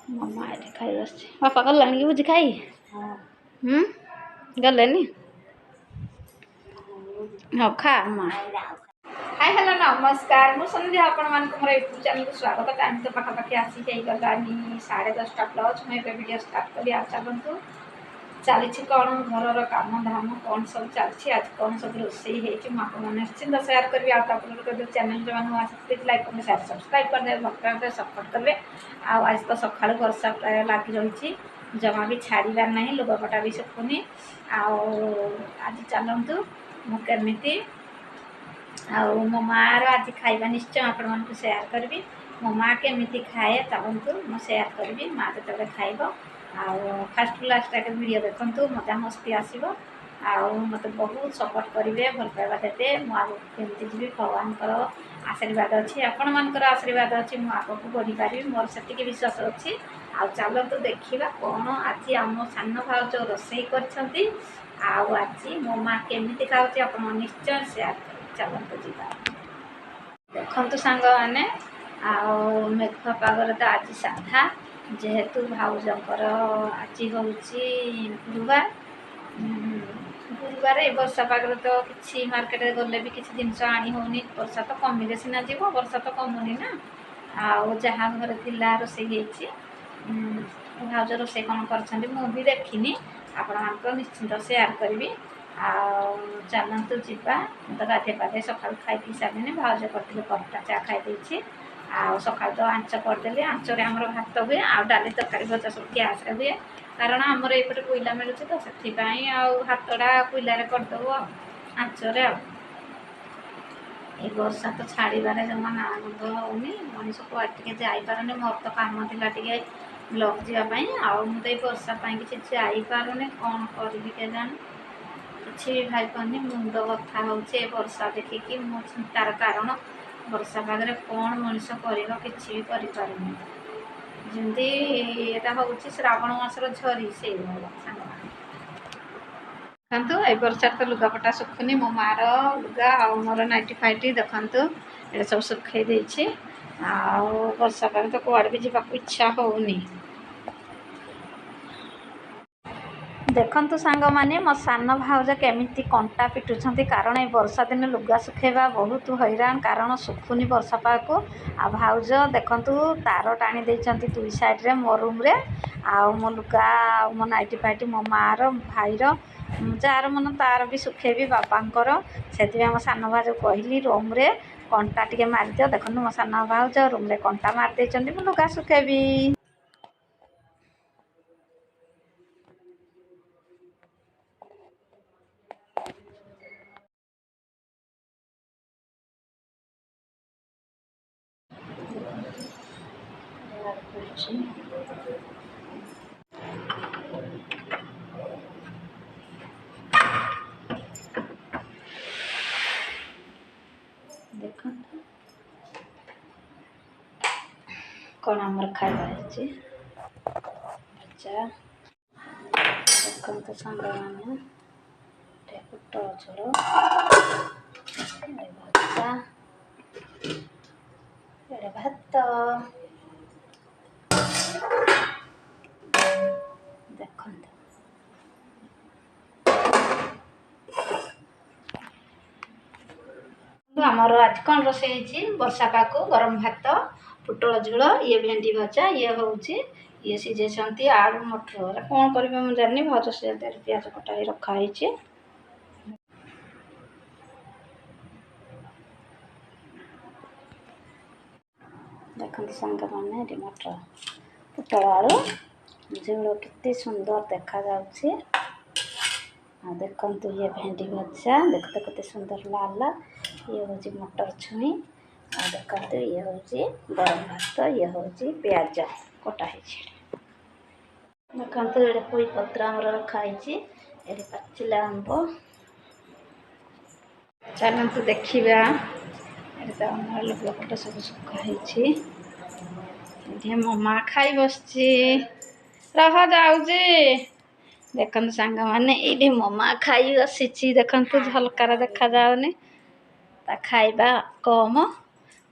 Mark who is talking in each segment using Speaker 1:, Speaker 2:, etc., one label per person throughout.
Speaker 1: मामा ये खाई बस बापा गलानी कि भोजी खाई गलेनी हाँ खा माँ हाय हेलो नमस्कार मु संध्या आपण मान मोर यूट्यूब चैनल को स्वागत टाइम तो पाखापाखि आसी गलानी 10:30 प्लस मुझे वीडियो स्टार्ट करी आ चलतु चली कौन घर काम धाम कौन सब चलती आज कौन सब रोषे मैंने निश्चिंत सेयार करी आप चैनल जो मैंने लाइक करेंगे शेयर सब्सक्राइब करदे भक्ति सपोर्ट करेंगे आज तो सका वर्षा प्राय लग रही जमा भी छाड़ार ना लुगापटा भी सुखुनी आज चलतु मुझे मो मार आज खाଇବା निश्चय आपण मानक सेयार करी मो माँ केमी खाए चलतु मुझे सेयार करी माँ जो खाइब फास्ट लास्ट तक वीडियो देखु मजा मस्ती आसो मत बहुत सपोर्ट करेंगे भल पाइबा देते मुझे जी भगवान आशीर्वाद अच्छी आपण मान आशीर्वाद अच्छी मुझे आग को बढ़ी पारि मोर से विश्वास अच्छी आ चलतु देखा कौन आज आम सान भाव जो रोसे आज मो माँ केमी खाऊँ आप निश्चय सेयार चलतु जा देखु सांग मैंने मेघ पागर तो आज साधा जेहेतु भाउजर आज हूँ गुरुवार गुरुवार वर्षा पागर तो किसी मार्केट गले भी किसी जिनस आनी होनी वर्षा तो कमिले सीना जीव वर्षा तो कमुनी ना जहाँ घर थिला रोसे भाउज रोसे कौन कर मुझे देखनी आपण निश्चिंत सेयार करी चलतु जा तो गाधे पाधे सका खाई पी सारे भाउज करते परटा चा खाई सका तो आंच करदेली आंचरे आम भात हुए आ डाली तरकारी भजा सब गैस हुए कारण आमर ये कोईला मिलूँ तो से हाथटा कोईलार करदेव आंचरे वर्षा तो छाड़बार जमा ना गंध होनी मनीष को टे जापारे मोर तो कम था टे ब्लक जावाई मुझे वर्षा किसी जापारे कौन करी के जानी किसी भी भाई पानी मुंड बथा हो वर्षा देखिकी मो चिंतार कारण वर्षा पागे कौन मनीष कर किसी भी करें जमी यहाँ हूँ श्रावण मासर झरी से देखु ये वर्षा तो लुगापटा सुखुनी मो मार लुगा आ मोर नाइटी फाइटी देखु ये सब सुखे देछि वर्षा पागे तो कुआड़े भी जावाक इच्छा होनी देखु सांग मैंने मो सान भाउज केमी कंटा पिटुंट कारण ये वर्षा दिन लुगा सुखेबा बहुत हैरान कारण सुखुनी वर्षा पाग को आ भाउज देखु तार टाणी देइचंती दुई साइड रे मो रूम रे मो लुगा मो नाइटी फाइटी मो मार भाईर जार मन तार भी सुखेबी बाबांकर से मो सान भाउज कहली रूम रे कंटा टिके मारिदियो देखु मो सान भाउज रूम रे कंटा मार देइचंती मो लुगा सुखेबी देखो कौन आमर खाइबा भजा देखो सांग मैंने पुटल झोल भजा ये भात देखो आमर आज कौन रोसे वर्षा पाग गरम भात पुटल झोल ये भेंडी भजा ये हूँ ये सीझे आलू मटर कौन करेंगे मुझे जानी भाज से प्याज कटा रखाई देखते सांग मैंने मटर पुटल आलू झोल कितनी सुंदर देखा जाउछि देखु ये भेंडी भजा देखते केते सुंदर लाल लाल ये हूँ मटर छुई देखते ये हूँ गरम भात ये हूँ प्याज कटा देखते ये पोई पत्र आमर रखाई ये पाचिला आंब चलतु देखा ये लुगापट सब सुखाई मो माँ खाई बस रह जाऊे देखते सांग मैंने ये मो माँ खाई बसी देखते झलकार देखा जाऊनी खाइबा कम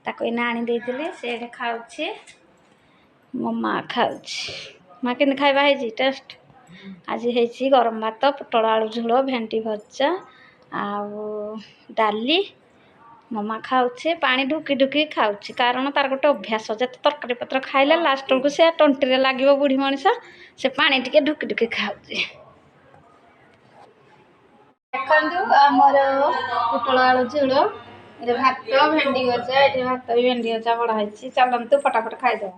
Speaker 1: ताको आनी देती से खाऊे ମୋ ମାଆ ଖାଉଛି। ମାଆ କେମିତି ଖାଇବା ହେଇଛି ଟେଷ୍ଟ? ଆଜି ହେଇଛି ଗରମ ଭାତ, ପୋଟଳ ଆଳୁ ଝୋଳ, ଭେଣ୍ଡି ଭଜା ଆଉ ଡାଲି। ମୋ ମାଆ ଖାଉଛି, ପାଣି ଢୁକି ଢୁକି ଖାଉଛି, କାରଣ ତାର ଗୋଟେ ଅଭ୍ୟାସ, ଯେତେ ତରକାରୀ ପତ୍ର ଖାଇଲେ ଲାଷ୍ଟ ବେଳକୁ ସେ ତଣ୍ଟିରେ ଲାଗିବ, ବୁଢ଼ୀ ମଣିଷ, ସେ ପାଣି ଟିକେ ଢୁକି ଢୁକି ଖାଉଛି। ଦେଖନ୍ତୁ ଆମର ପୋଟଳ ଆଳୁ ଝୋଳ, ଏଠି ଭାତ, ଭେଣ୍ଡି ଭଜା, ଏଠି ଭାତ ବି ଭେଣ୍ଡି ଭଜା ବଢ଼ା ହେଇଛି। ଚାଲନ୍ତୁ ଫଟାଫଟ ଖାଇଦେବା।